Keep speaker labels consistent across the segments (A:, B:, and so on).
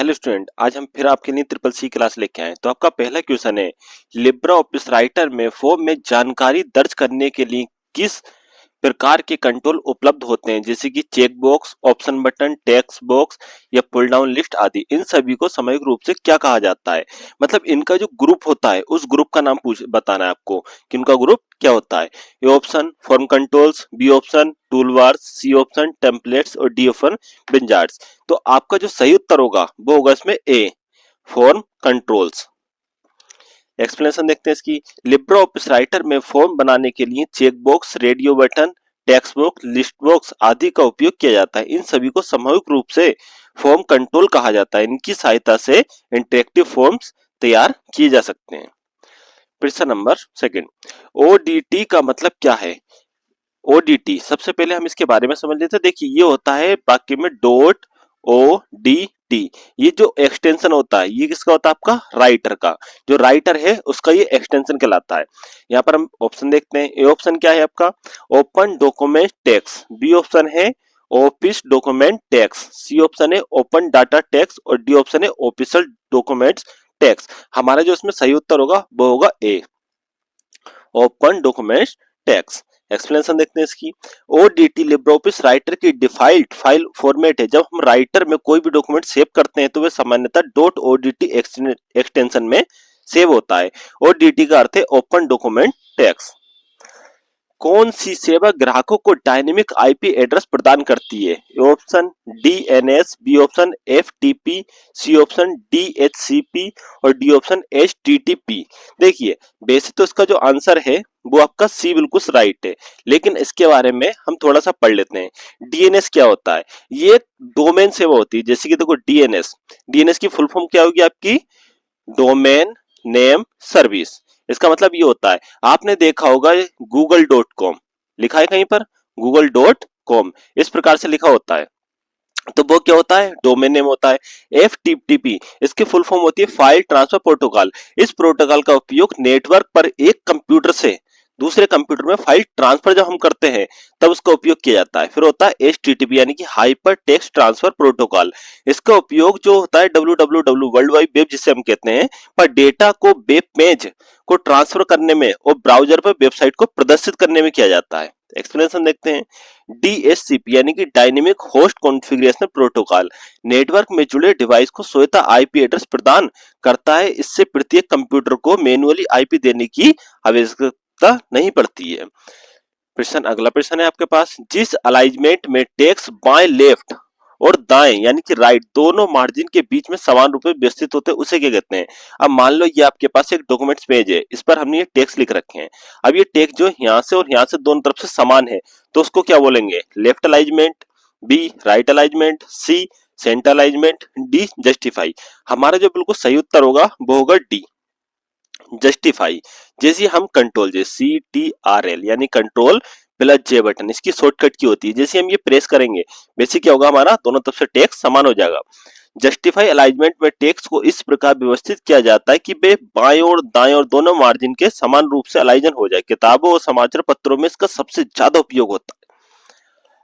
A: Hello student, आज हम फिर आपके लिए ट्रिपल सी क्लास लेके आए। तो आपका पहला क्वेश्चन है, लिब्रा ऑफिस राइटर में फॉर्म में जानकारी दर्ज करने के लिए किस प्रकार के कंट्रोल उपलब्ध होते हैं, जैसे कि check box, option button, text box या पुल डाउन लिस्ट आदि। इन सभी को सामूहिक रूप से क्या कहा जाता है? मतलब इनका जो ग्रुप होता है उस ग्रुप का नाम पूछ बताना है आपको कि उनका ग्रुप क्या होता है। A option form controls, B option tool bars, C option templates और डी ऑप्शन विंजार्ड्स। तो आपका जो सही उत्तर होगा वो होगा इसमें ए, फॉर्म कंट्रोल्स। एक्सप्लेनेशन देखते हैं इसकी। लिब्रा ऑफिस राइटर में फॉर्म बनाने के लिए check box, radio button, text box, list box आदि का उपयोग किया जाता है। इन सभी को सामूहिक रूप से फॉर्म कंट्रोल कहा जाता है। इनकी सहायता से इंटरेक्टिव फॉर्म्स तैयार किए जा सकते हैं। प्रश्न नंबर सेकंड, ओडीटी का मतलब क्या है? ओडीटी सबसे पहले हम इसके बारे में समझ लेते हैं। देखिए, ये होता है वाक्य में डॉट ओ डी टी। ये जो एक्सटेंशन होता है ये किसका होता है? आपका राइटर का। जो राइटर है उसका ये एक्सटेंशन कहलाता है। यहाँ पर हम ऑप्शन देखते हैं। ए ऑप्शन क्या है आपका? Open document text, B option है office document text, C option है ओपन डाटा टेक्स्ट और डी ऑप्शन है ऑफिशियल डॉक्यूमेंट्स टेक्स्ट। हमारा जो इसमें सही उत्तर होगा वो होगा A, open documents text. Explanation देखते हैं इसकी। ओडीटी लिब्रियोफिस राइटर की डिफॉल्ट फाइल फॉर्मेट है। जब हम राइटर में कोई भी डॉक्यूमेंट सेव करते हैं तो वह सामान्यतः डॉट ओडीटी एक्सटेंशन में सेव होता है। ओडीटी का अर्थ है ओपन डॉक्यूमेंट टेक्स्ट। कौन सी सेवा ग्राहकों को डायनेमिक आईपी एड्रेस प्रदान करती है? Option DNS, B option FTP, C option DHCP और डी ऑप्शन एचटीटीपी। देखिए, वैसे तो इसका जो आंसर है वो आपका सी बिल्कुल राइट है, लेकिन इसके बारे में हम थोड़ा सा पढ़ लेते हैं। डीएनएस क्या होता है? ये डोमेन सेवा होती है। जैसे कि देखो, डीएनएस, डीएनएस की फुल फॉर्म क्या होगी आपकी? Domain name service. इसका मतलब ये होता है, आपने देखा होगा google.com लिखा है कहीं पर, google.com इस प्रकार से लिखा होता है। तो वो क्या होता है? डोमेन नेम होता है। एफटीपी इसकी फुल फॉर्म होती है फाइल ट्रांसफर प्रोटोकॉल। इस प्रोटोकॉल का उपयोग नेटवर्क पर एक कंप्यूटर से दूसरे कंप्यूटर में फाइल ट्रांसफर जब हम करते हैं तब उसका उपयोग किया जाता है। फिर होता है एचटीटीपी यानी कि हाइपर टेक्स्ट ट्रांसफर प्रोटोकॉल। इसका उपयोग जो होता है www वर्ल्ड वाइड वेब जिसे हम कहते हैं, पर डेटा को वेब पेज को ट्रांसफर करने में और ब्राउजर पर वेबसाइट को प्रदर्शित करने में किया जाता है। एक्सप्लेनेशन देखते हैं। डीएचसीपी यानी कि dynamic host configuration protocol network में जुड़े डिवाइस को स्वतः आईपी एड्रेस प्रदान करता है। इससे प्रत्येक कंप्यूटर को मैन्युअली आईपी देने की आवश्यकता नहीं पड़ती है। प्रश्न, अगला प्रश्न है आपके पास। जिस अलाइनमेंट में टेक्स्ट बाएं लेफ्ट और दाएं यानी कि राइट दोनों मार्जिन के बीच में समान रूप में व्यवस्थित होते हैं उसे क्या कहते हैं? अब मान लो ये आपके पास एक डॉक्यूमेंट्स पेज है, इस पर हमने ये टेक्स्ट लिख रखे हैं। अब ये टेक्स्ट जो यहाँ से और यहाँ से दोनों तरफ से समान है तो उसको क्या बोलेंगे? Left alignment, B right alignment, C centre alignment, D justify. हमारा जो बिल्कुल सही उत्तर होगा वो होगा डी, जस्टिफाई। जैसे हम कंट्रोल जे CTRL यानी कंट्रोल प्लस जे बटन इसकी शॉर्टकट की होती है, जैसे हम ये प्रेस करेंगे वैसे क्या होगा? हमारा दोनों तरफ से टेक्स्ट समान हो जाएगा। जस्टिफाई अलाइनमेंट में टेक्स्ट को इस प्रकार व्यवस्थित किया जाता है कि वे बाएं और दाएं और दोनों मार्जिन के समान रूप से अलाइजन हो जाए। किताबों और समाचार पत्रों में इसका सबसे ज्यादा उपयोग होता है।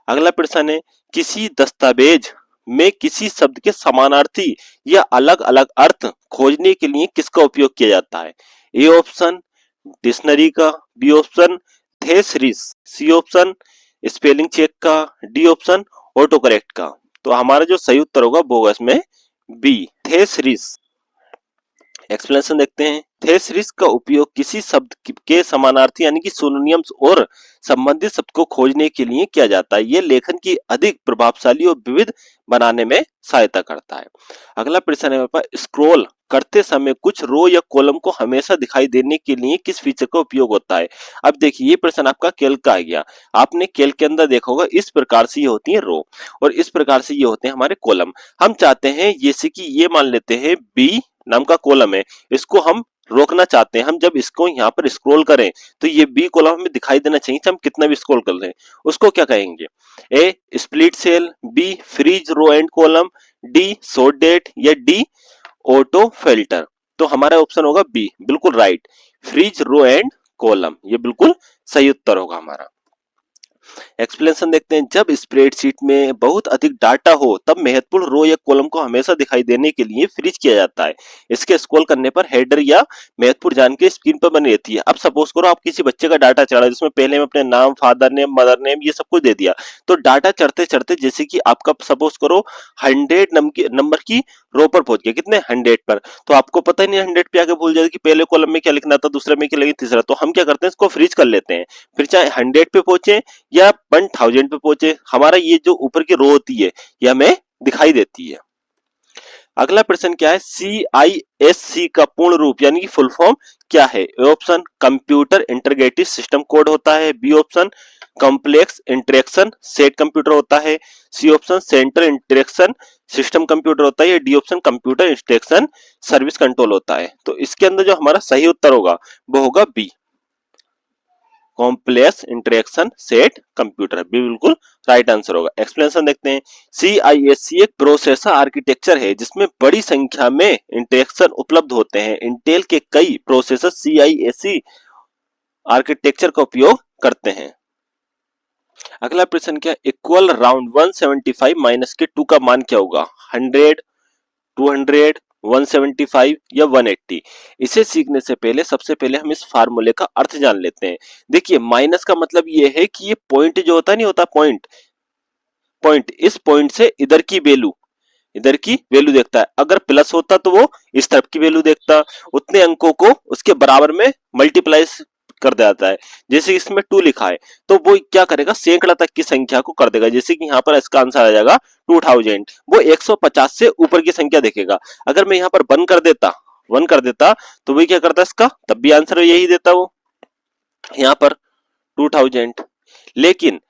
A: अगला प्रश्न है, किसी दस्तावेज में किसी शब्द के समानार्थी या अलग अलग अर्थ खोजने के लिए किसका उपयोग किया जाता है? ए ऑप्शन डिक्शनरी का, B option thesaurus, C option spelling check का, डी ऑप्शन ऑटो करेक्ट का। तो हमारा जो सही उत्तर होगा वो होगा इसमें बी, थेसरिस। एक्सप्लेनेशन देखते हैं। थेसरिस का उपयोग किसी शब्द के समानार्थी यानी कि सिनोनिम्स और संबंधित शब्द को खोजने के लिए किया जाता है। यह लेखन की अधिक प्रभावशाली और विविध बनाने में सहायता करता है। अगला प्रश्न है, स्क्रॉल करते समय कुछ रो या कॉलम को हमेशा दिखाई देने के लिए किस फीचर का उपयोग होता है? अब देखिए, ये प्रश्न आपका कैल्क का आ गया। आपने कैल्क के अंदर देखा होगा इस प्रकार से ये होती है रो और इस प्रकार से ये होते हैं हमारे कॉलम। हम चाहते हैं जैसे कि ये मान लेते हैं बी नाम का कॉलम है, इसको हम रोकना चाहते हैं। हम जब इसको यहाँ पर स्क्रॉल करें तो ये बी कॉलम हमें दिखाई देना चाहिए, चाहे हम कितना भी स्क्रॉल कर लें। उसको क्या कहेंगे? A split cell, B freeze row and column, D sort date या डी ऑटो फिल्टर। तो हमारा ऑप्शन होगा बी, बिल्कुल right, freeze row and column. ये बिल्कुल सही उत्तर होगा हमारा। एक्सप्लेनेशन देखते हैं, जब स्प्रेडशीट में बहुत अधिक डाटा हो तब महत्वपूर्ण रो या कॉलम को हमेशा दिखाई देने के लिए फ्रीज किया जाता है। इसके स्क्रॉल करने पर हेडर या महत्वपूर्ण जानकारी स्क्रीन पर बनी रहती है। अब सपोज करो आप किसी बच्चे का डाटा चढ़ा जिसमें पहले में अपने नाम, फादर नेम, मदर नेम ये सब कुछ दे दिया, तो डाटा चढ़ते चढ़ते जैसे कि आपका सपोज करो 100 नंबर की रो पर पहुंच गया, कितने 100 पर, तो आपको पता ही नहीं 100 पे आके भूल जाए कि पहले कॉलम में क्या लिखना था, दूसरे में क्या लिखना, तीसरा, तो हम क्या करते हैं इसको फ्रीज कर लेते हैं। फिर चाहे 100 पे पहुंचे या 1000 पे पहुंचे, हमारा ये जो ऊपर की रो होती है ये हमें दिखाई देती है। अगला प्रश्न क्या है, CISC का पूर्ण रूप यानी कि फुल फॉर्म क्या है? A option computer integrated system code होता है, B option complex interaction set computer होता है, C option central interaction system computer होता है, या D option computer instruction service control होता है। तो इसके अंदर जो हमारा सही उत्तर होगा वो होगा B, complex interaction set computer, भी बिल्कुल राइट आंसर होगा। एक्सप्लेनेशन देखते हैं, CISC एक प्रोसेसर आर्किटेक्चर है जिसमें बड़ी संख्या में इंटरेक्शन उपलब्ध होते हैं। इंटेल के कई प्रोसेसर CISC आर्किटेक्चर का उपयोग करते हैं। अगला प्रश्न क्या, इक्वल राउंड 175 माइनस के 2 का मान क्या होगा? 100, 200, 175 या 180? इसे सीखने से पहले सबसे पहले हम इस फार्मूले का अर्थ जान लेते हैं। देखिए माइनस का मतलब ये है कि ये पॉइंट जो होता नहीं होता, पॉइंट पॉइंट इस पॉइंट से इधर की वैल्यू देखता है। अगर प्लस होता तो वो इस तरफ की वैल्यू देखता, उतने अंकों को उसके बराबर में मल्टीप्लाई कर देता है। जैसे इसमें 2 लिखा है तो वो क्या करेगा, सैकड़ा तक की संख्या को कर देगा। जैसे कि यहाँ पर इसका आंसर आ जाएगा 2000, वो 150 से ऊपर की संख्या देखेगा। अगर मैं यहाँ पर 1 कर देता तो वही क्या करता इसका, तब भी आंसर यही देता वो यहाँ पर 2000। लेकिन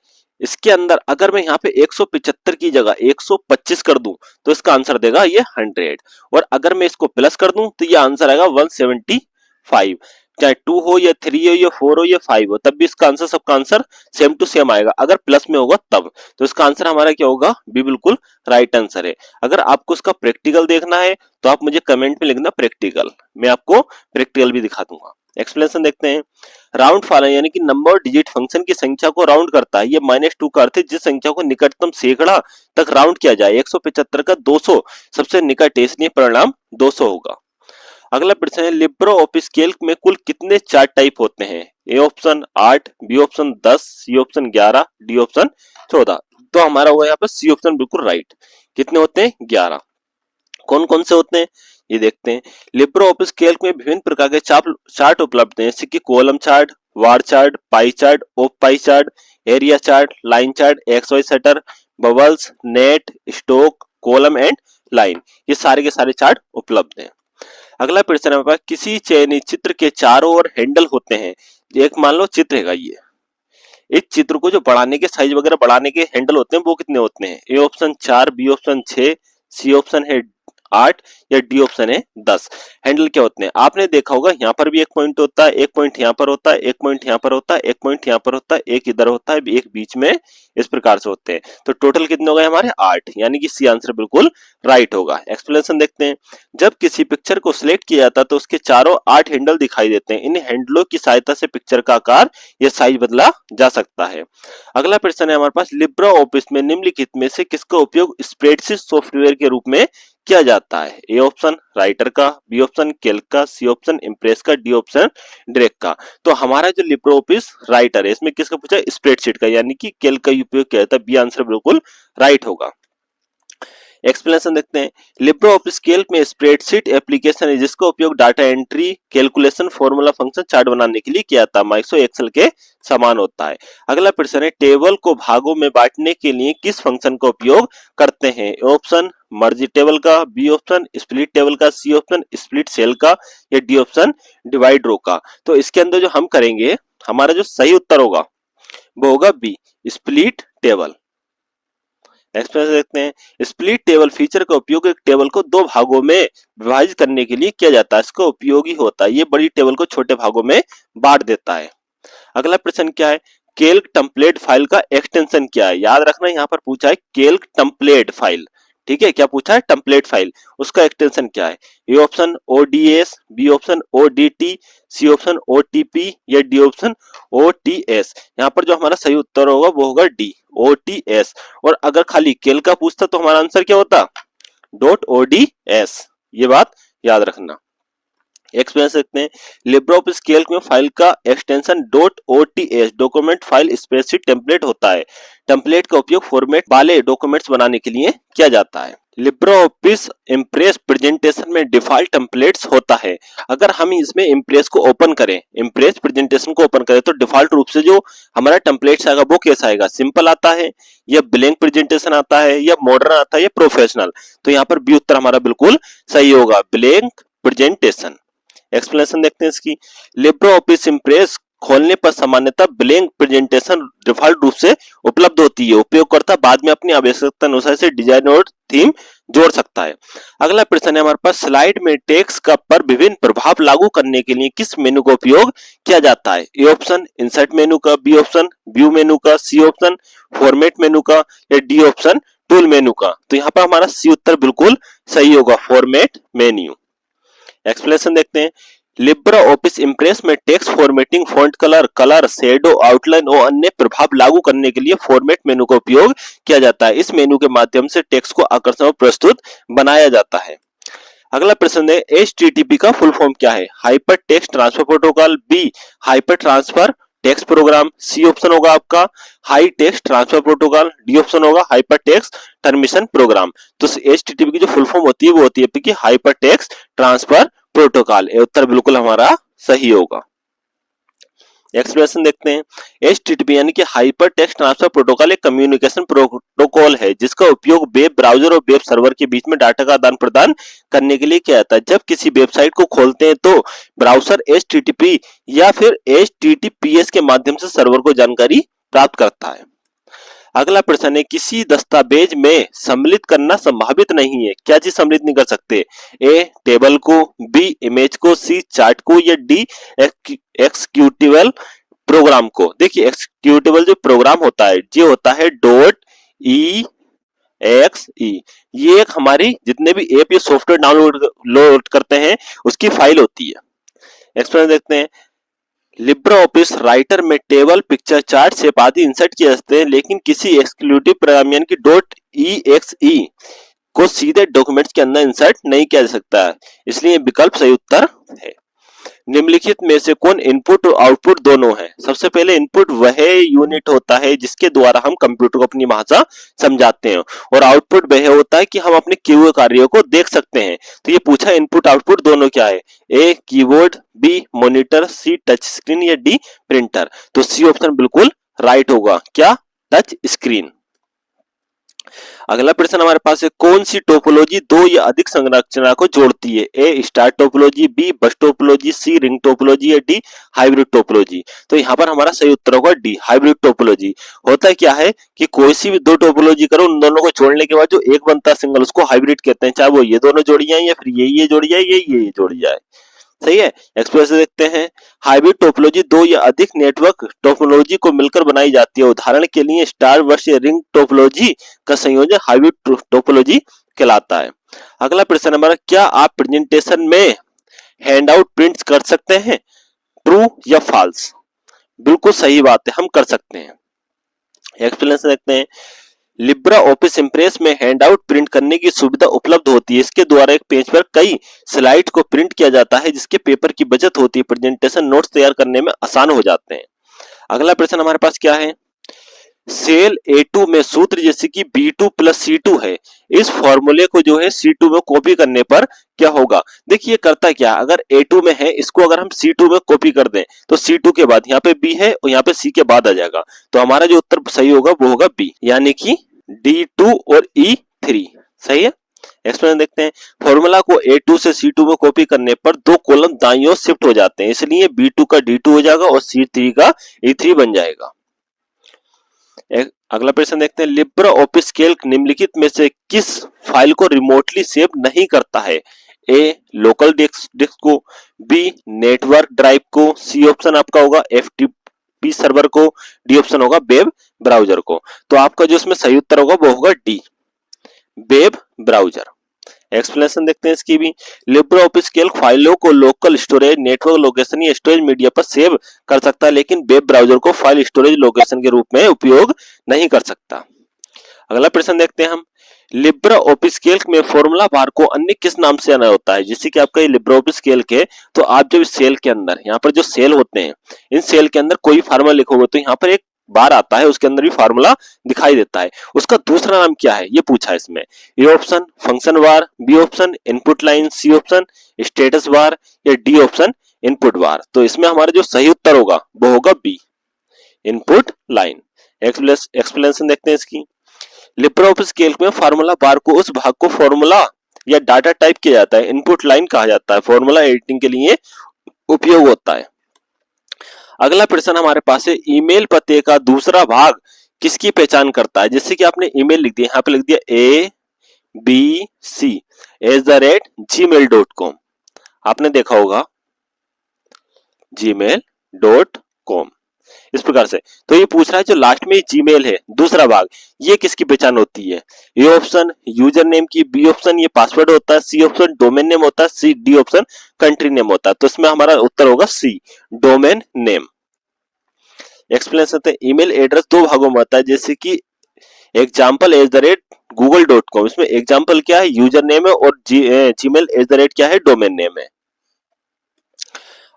A: इसके अंदर अगर मैं यहाँ पे 175 की जगह 125 कर दूं तो इसका आंसर देगा ये 100, और अगर मैं इसको प्लस कर दूं तो ये आंसर आएगा 175। चाहे 2 हो या 3 हो या 4 हो या 5 हो, तब भी इसका आंसर, सबका आंसर सेम टू सेम आएगा। अगर प्लस में होगा तब, तो इसका आंसर हमारा क्या होगा, बी बिल्कुल राइट आंसर है। अगर आपको इसका प्रैक्टिकल देखना है तो आप मुझे कमेंट में लिखना प्रैक्टिकल, मैं आपको प्रैक्टिकल भी दिखा दूंगा। एक्सप्लेनेशन देखते हैं, राउंड फॉलन यानी कि नंबर डिजिट फंक्शन की संख्या को राउंड करता है। ये -2 का अर्थ है जिस संख्या को निकटतम सैकड़ा तक राउंड किया जाए। 175 का 200 सबसे निकट है, इसलिए परिणाम 200 होगा। अगला प्रश्न है, लिब्रो ऑफिस कैल्क में कुल कितने चार्ट टाइप होते हैं? A option 8, B option 10, C option 11, D option 14। तो हमारा होगा यहाँ पर सी ऑप्शन बिल्कुल राइट। कितने होते हैं? 11। कौन कौन से होते हैं ये देखते हैं। लिब्रो ऑफिस कैल्क में विभिन्न प्रकार के चार्ट उपलब्ध हैं, जैसे कि column chart, bar chart, pie chart, of pie chart, area chart, line chart, X Y scatter, bubbles, net, stock, column and line, ये सारे के सारे चार्ट उपलब्ध हैं। अगला प्रश्न है, किसी चयनित चित्र के चारों ओर हैंडल होते हैं। एक मान लो चित्र है ये, इस चित्र को जो बढ़ाने के, साइज वगैरह बढ़ाने के हैंडल होते हैं वो कितने होते हैं? A option 4, B option 6, C option है 8, या डी ऑप्शन है 10। हैंडल क्या होते हैं? आपने देखा होगा यहाँ पर भी एक पॉइंट होता है, एक पॉइंट यहाँ पर होता है, एक पॉइंट यहाँ पर होता है, एक पॉइंट यहाँ पर होता है, एक इधर होता है, एक बीच में, इस प्रकार से होते हैं। तो टोटल कितने हो गए हमारे? 8, यानी कि सी आंसर बिल्कुल राइट होगा। एक्सप्लेनेशन देखते हैं, जब किसी पिक्चर को सिलेक्ट किया जाता है तो उसके चारों 8 हैंडल दिखाई देते हैं। इन हैंडलों की सहायता से पिक्चर का आकार या साइज बदला जा सकता है। अगला प्रश्न है हमारे पास, लिब्रा ऑफिस में निम्नलिखित में से किसका उपयोग स्प्रेडशीट सॉफ्टवेयर के रूप में किया जाता है? ए ऑप्शन राइटर का, बी ऑप्शन कैल्क का, सी ऑप्शन इम्प्रेस का, डी ऑप्शन ड्रैग का। तो हमारा जो लिब्रा ऑफिस राइटर है इसमें किसका पूछा? स्प्रेडशीट का, यानी कि कैल्क का उपयोग किया जाता है। बी आंसर बिल्कुल राइट होगा। एक्सप्लेनेशन देखते हैं, लिब्रो ऑफिस कैल्क में स्प्रेडशीट एप्लीकेशन है जिसका उपयोग data entry, calculation, formula, function, chart बनाने के लिए किया जाता है। माइक्रोसॉफ्ट एक्सेल के समान होता है। अगला प्रश्न है, टेबल को भागों में बांटने के लिए किस फंक्शन का उपयोग करते हैं? ऑप्शन मर्ज टेबल का, बी ऑप्शन स्प्लिट टेबल का, सी ऑप्शन स्प्लिट सेल का, या डी ऑप्शन डिवाइड रो का। तो इसके अंदर जो हम करेंगे, हमारा जो सही उत्तर होगा वो होगा बी, स्प्लिट टेबल। एक्सप्लेनेशन देखते हैं, स्प्लिट टेबल फीचर का उपयोग एक टेबल को 2 भागों में विभाजित करने के लिए किया जाता है। इसका उपयोगी होता है, ये बड़ी टेबल को छोटे भागों में बांट देता है। अगला प्रश्न क्या है, कैल्क टेम्पलेट फाइल का एक्सटेंशन क्या है? याद रखना यहाँ पर पूछा है कैल्क टेम्पलेट फाइल, ठीक है, क्या पूछा है, टेम्पलेट फाइल, उसका एक्सटेंशन क्या है? A option ODS, B option ODT, C option OTP या डी ऑप्शन ओटीएस। यहाँ पर जो हमारा सही उत्तर होगा वो होगा डी, ओटीएस। और अगर खाली केल का पूछता तो हमारा आंसर क्या होता? Dot ODS. ये बात याद रखना। एक्सप्लेन सकते हैं, लिब्रे ऑफिस कैल्क में फाइल का extension dot OTS document file spreadsheet template होता है। टेम्पलेट का उपयोग फॉर्मेट वाले डॉक्यूमेंट्स बनाने के लिए किया जाता है। लिब्रे ऑफिस इम्प्रेस प्रेजेंटेशन में डिफॉल्ट टेम्पलेट्स होता है। अगर हम इसमें इम्प्रेस को ओपन करें, इम्प्रेस प्रेजेंटेशन को ओपन करें, तो डिफॉल्ट रूप से जो हमारा टेम्पलेट्स आएगा वो कैसा आएगा? सिंपल आता है या ब्लैंक प्रेजेंटेशन आता है या मॉडर्न आता है या प्रोफेशनल? तो यहाँ पर बी उत्तर हमारा बिल्कुल सही होगा, ब्लैंक प्रेजेंटेशन। एक्सप्लेनेशन देखते हैं इसकी। लिब्रे ऑफिस इम्प्रेस खोलने पर सामान्यतः ब्लैंक प्रेजेंटेशन डिफॉल्ट रूप से उपलब्ध होती है। उपयोगकर्ता बाद में अपनी आवश्यकता अनुसार से डिजाइन और थीम जोड़ सकता है। अगला प्रश्न है हमारे पास, स्लाइड में टेक्स्ट का पर विभिन्न प्रभाव लागू करने के लिए किस मेनू का उपयोग किया जाता है? ए ऑप्शन इंसर्ट मेनू का, बी ऑप्शन व्यू मेनू का, सी ऑप्शन फॉर्मेट मेनू का या डी ऑप्शन टूल मेनू का? तो यहाँ पर हमारा सी उत्तर बिल्कुल सही होगा, फॉर्मेट मेन्यू। एक्सप्लेनेशन देखते हैं, लिब्रे ऑफिस इम्प्रेस में text formatting, font colour, shadow, outline और अन्य प्रभाव लागू करने के लिए फॉर्मेट मेनू का उपयोग किया जाता है। इस मेनू के माध्यम से टेक्स्ट को आकर्षक और प्रस्तुत बनाया जाता है। अगला प्रश्न है, HTTP का फुल फॉर्म क्या है? Hyper text transfer protocol, B hyper transfer text program, C option होगा आपका high text transfer protocol, D option होगा हाइपर टेक्स्ट ट्रांसमिशन प्रोग्राम। तो HTTP की जो फुल फॉर्म होती है वो होती है कि हाइपर टेक्स्ट ट्रांसफर प्रोटोकॉल। ये उत्तर बिल्कुल हमारा सही होगा। एक्सप्लेनेशन देखते हैं, HTTP यानी कि हाइपर टेक्स्ट ट्रांसफर प्रोटोकॉल एक कम्युनिकेशन प्रोटोकॉल है जिसका उपयोग वेब ब्राउजर और वेब सर्वर के बीच में डाटा का आदान प्रदान करने के लिए किया जाता है। जब किसी वेबसाइट को खोलते हैं तो ब्राउजर HTTP या फिर HTTPS के माध्यम से सर्वर को जानकारी प्राप्त करता है। अगला प्रश्न है, किसी दस्तावेज में सम्मिलित करना संभावित नहीं है। क्या चीज सम्मिलित नहीं कर सकते? ए टेबल को, बी इमेज को, सी चार्ट को या डी एक्सिक्यूटिबल प्रोग्राम को। देखिए एक्सिक्यूटिबल जो प्रोग्राम होता है ये होता है .exe। ये एक हमारी जितने भी ऐप या सॉफ्टवेयर डाउनलोड करते हैं उसकी फाइल होती है। एक्सप्लेन देखते हैं, लिब्रे ऑफिस राइटर में टेबल, पिक्चर, चार्ट, शेप आदि इंसर्ट किए जाते हैं, लेकिन किसी एक्सक्लूसिव प्रोग्राम यानी कि .exe को सीधे डॉक्यूमेंट्स के अंदर इंसर्ट नहीं किया जा सकता है, इसलिए विकल्प सही उत्तर है। निम्नलिखित में से कौन इनपुट और आउटपुट दोनों है? सबसे पहले इनपुट वह यूनिट होता है जिसके द्वारा हम कंप्यूटर को अपनी भाषा समझाते हैं, और आउटपुट वह होता है कि हम अपने किए हुए कार्यों को देख सकते हैं। तो ये पूछा इनपुट आउटपुट दोनों क्या है? A keyboard, B monitor, C touch screen या डी प्रिंटर? तो सी ऑप्शन बिल्कुल राइट होगा, क्या? Touch screen. अगला प्रश्न हमारे पास है, कौन सी टोपोलॉजी दो या अधिक संरचना को जोड़ती है? A star topology, B bus topology, C ring topology या डी हाइब्रिड टोपोलॉजी? तो यहाँ पर हमारा सही उत्तर होगा डी हाइब्रिड टोपोलॉजी। होता क्या है कि कोई सी भी दो टोपोलॉजी करो, उन दोनों को जोड़ने के बाद जो एक बनता है सिंगल उसको हाइब्रिड कहते हैं, चाहे वो ये दोनों जोड़ी जाए या फिर ये जोड़ी जाए, ये जोड़ी जाए। सही है। एक्सप्रेशन देखते हैं, हाइब्रिड टोपोलॉजी दो या अधिक नेटवर्क टोपोलॉजी को मिलकर बनाई जाती है। उदाहरण के लिए स्टार वर्ष या रिंग टोपोलॉजी का संयोजन हाइब्रिड टोपोलॉजी कहलाता है। अगला प्रश्न हमारा, क्या आप प्रेजेंटेशन में हैंडआउट प्रिंट कर सकते हैं? ट्रू या फॉल्स? बिल्कुल सही बात है, हम कर सकते हैं। एक्सप्लेनेशन देखते हैं, लिब्रे ऑफिस इम्प्रेस में हैंडआउट प्रिंट करने की सुविधा उपलब्ध होती है। इसके द्वारा एक पेज पर कई स्लाइड को प्रिंट किया जाता है जिसके पेपर की बचत होती है। प्रेजेंटेशन नोट्स तैयार करने में आसान हो जाते हैं। अगला प्रश्न हमारे पास क्या है, सेल A2 में सूत्र जैसे कि B2 प्लस C2 है, इस फॉर्मूले को जो है C2 में कॉपी करने पर क्या होगा? देखिए करता क्या, अगर A2 में है इसको अगर हम C2 में कॉपी कर दें तो C2 के बाद यहाँ पे B है और यहाँ पे C के बाद आ जाएगा, तो हमारा जो उत्तर सही होगा वो होगा B, यानी कि D2 और E3। सही है। एक्सप्लेन देखते हैं, फॉर्मूला को A2 से C2 में कॉपी करने पर दो कॉलम दाईं ओर शिफ्ट हो जाते हैं, इसलिए B2 का D2 हो जाएगा और C3 का E3 बन जाएगा। अगला प्रश्न देखते हैं, लिब्रे ऑफिस कैल्क निम्नलिखित में से किस फाइल को रिमोटली सेव नहीं करता है? ए लोकल डिस्क को, बी नेटवर्क ड्राइव को, सी ऑप्शन आपका होगा FTP सर्वर को, डी ऑप्शन होगा वेब ब्राउजर को। तो आपका जो इसमें सही उत्तर होगा वो होगा डी वेब ब्राउजर। एक्सप्लेनेशन देखते हैं इसकी भी। लिब्रे ऑफिस कैल्क फाइलों को लोकल स्टोरेज, नेटवर्क लोकेशन या स्टोरेज मीडिया पर सेव कर सकता है, लेकिन वेब ब्राउजर को फाइल स्टोरेज लोकेशन के रूप में उपयोग नहीं कर सकता। अगला प्रश्न देखते हैं हम। लिब्रे ऑफिस कैल्क में फॉर्मूला बार को अन्य किस नाम से जाना होता है? जैसे कि आपका ये लिब्रे ऑफिस कैल्क है, तो आप जब इस सेल के अंदर, यहाँ पर जो सेल होते हैं, इन सेल के अंदर कोई फार्मूला लिखोगे तो यहाँ पर एक बार आता है, उसके अंदर भी फार्मूला दिखाई देता है। उसका दूसरा नाम क्या है ये पूछा है इसमें। A option function bar, B option input line, C option status bar या डी ऑप्शन इनपुट बार। तो इसमें हमारा जो सही उत्तर होगा वो होगा बी, इनपुट लाइन। एक्सप्लेनेशन देखते हैं इसकी। लिब्रे ऑफिस कैल्क में फार्मूला बार को उस भाग को फार्मूला या डाटा टाइप किया जाता है, इनपुट लाइन कहा जाता है, फार्मूला एडिटिंग के लिए उपयोग होता है। अगला प्रश्न हमारे पास है, ईमेल पते का दूसरा भाग किसकी पहचान करता है? जैसे कि आपने ईमेल लिख दिया, यहाँ पे लिख दिया abc@gmail.com, आपने देखा होगा gmail.com, इस प्रकार से। तो ये पूछ रहा है जो लास्ट में जीमेल है दूसरा भाग, ये किसकी पहचान होती है? ए ऑप्शन यूजर नेम की, बी ऑप्शन ये पासवर्ड होता है, सी ऑप्शन डोमेन नेम होता है, C D option country name होता है। तो इसमें हमारा उत्तर होगा सी, डोमेन नेम। एक्सप्लेनेशन है, ईमेल एड्रेस दो भागों में होता है, जैसे कि example@google.com, इसमें एग्जाम्पल क्या है? यूजर नेम है, और जीमेल क्या है? डोमेन नेम है।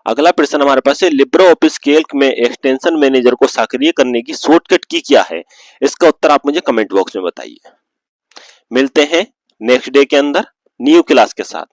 A: अगला प्रश्न हमारे पास है, लिब्रे ऑफिस कैल्क में एक्सटेंशन मैनेजर को सक्रिय करने की शॉर्टकट की क्या है? इसका उत्तर आप मुझे कमेंट बॉक्स में बताइए। मिलते हैं नेक्स्ट डे के अंदर न्यू क्लास के साथ।